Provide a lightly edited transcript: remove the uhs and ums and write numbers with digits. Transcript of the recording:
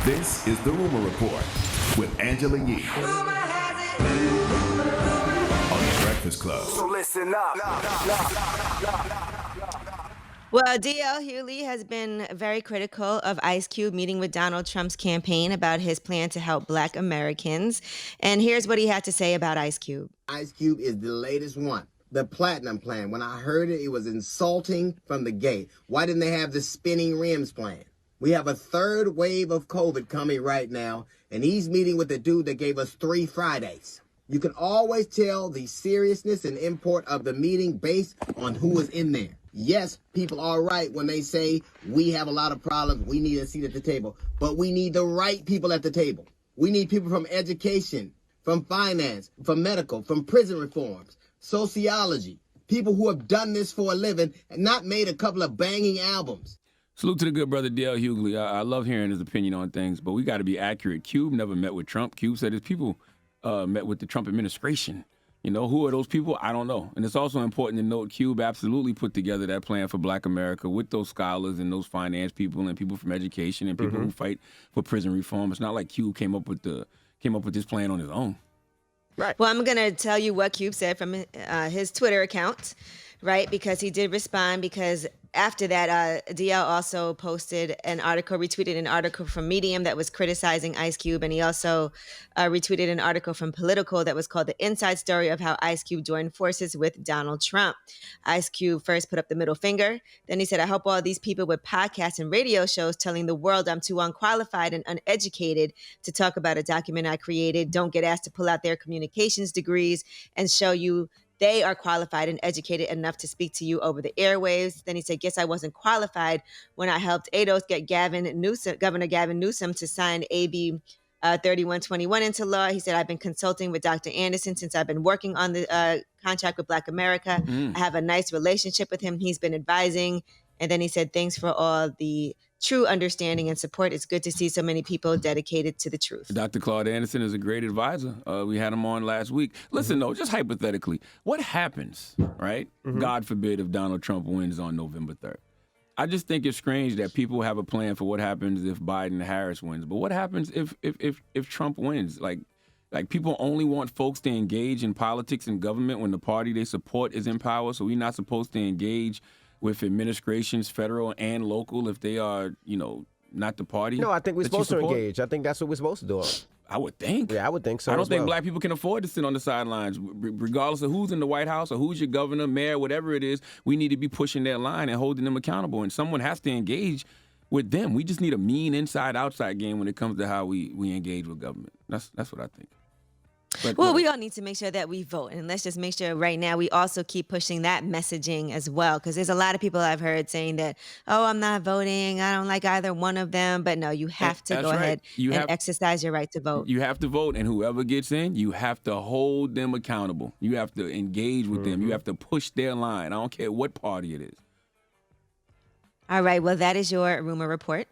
This is the Rumor Report with Angela Yee on the Breakfast Club. So listen up. Well, DL Hughley has been very critical of Ice Cube meeting with Donald Trump's campaign about his plan to help Black Americans. And here's what he had to say about Ice Cube. Ice Cube is the latest one. The Platinum Plan. When I heard it, it was insulting from the gate. Why didn't they have the spinning rims plan? We have a third wave of COVID coming right now, and he's meeting with the dude that gave us 3 Fridays. You can always tell the seriousness and import of the meeting based on who is in there. Yes, people are right when they say we have a lot of problems, we need a seat at the table, but we need the right people at the table. We need people from education, from finance, from medical, from prison reforms, sociology, people who have done this for a living and not made a couple of banging albums. Salute to the good brother D.L. Hughley. I love hearing his opinion on things, but we got to be accurate. Cube never met with Trump. Cube said his people met with the Trump administration. You know, who are those people? I don't know. And it's also important to note Cube absolutely put together that plan for Black America with those scholars and those finance people and people from education and people who fight for prison reform. It's not like Cube came up with this plan on his own. Right. Well, I'm going to tell you what Cube said from his Twitter account, right? Because he did respond, because after that, DL also posted an article, retweeted an article from Medium that was criticizing Ice Cube. And he also retweeted an article from Politico that was called The Inside Story of How Ice Cube Joined Forces with Donald Trump. Ice Cube first put up the middle finger. Then he said, I hope all these people with podcasts and radio shows telling the world I'm too unqualified and uneducated to talk about a document I created don't get asked to pull out their communications degrees and show you they are qualified and educated enough to speak to you over the airwaves. Then he said, guess I wasn't qualified when I helped ADOS get Governor Gavin Newsom to sign AB 3121 into law. He said, I've been consulting with Dr. Anderson since I've been working on the contract with Black America. I have a nice relationship with him. He's been advising. And then he said, thanks for all the true understanding and support. It's good to see so many people dedicated to the truth. Dr. Claude Anderson is a great advisor. We had him on last week. Listen, though, just hypothetically, what happens, right? God forbid if Donald Trump wins on November 3rd. I just think it's strange that people have a plan for what happens if Biden and Harris wins. But what happens if Trump wins? Like people only want folks to engage in politics and government when the party they support is in power. So we're not supposed to engage with administrations, federal and local, if they are, not the party. No, I think we're supposed to engage. I think that's what we're supposed to do. I would think. Yeah, I would think so. I don't think Black people can afford to sit on the sidelines, regardless of who's in the White House or who's your governor, mayor, whatever it is. We need to be pushing that line and holding them accountable. And someone has to engage with them. We just need a mean inside-outside game when it comes to how we engage with government. That's what I think. But, well, we all need to make sure that we vote. And let's just make sure right now we also keep pushing that messaging as well. Because there's a lot of people I've heard saying that, oh, I'm not voting. I don't like either one of them. But no, you have to go ahead and exercise your right to vote. You have to vote. And whoever gets in, you have to hold them accountable. You have to engage with them. You have to push their line. I don't care what party it is. All right. Well, that is your rumor report.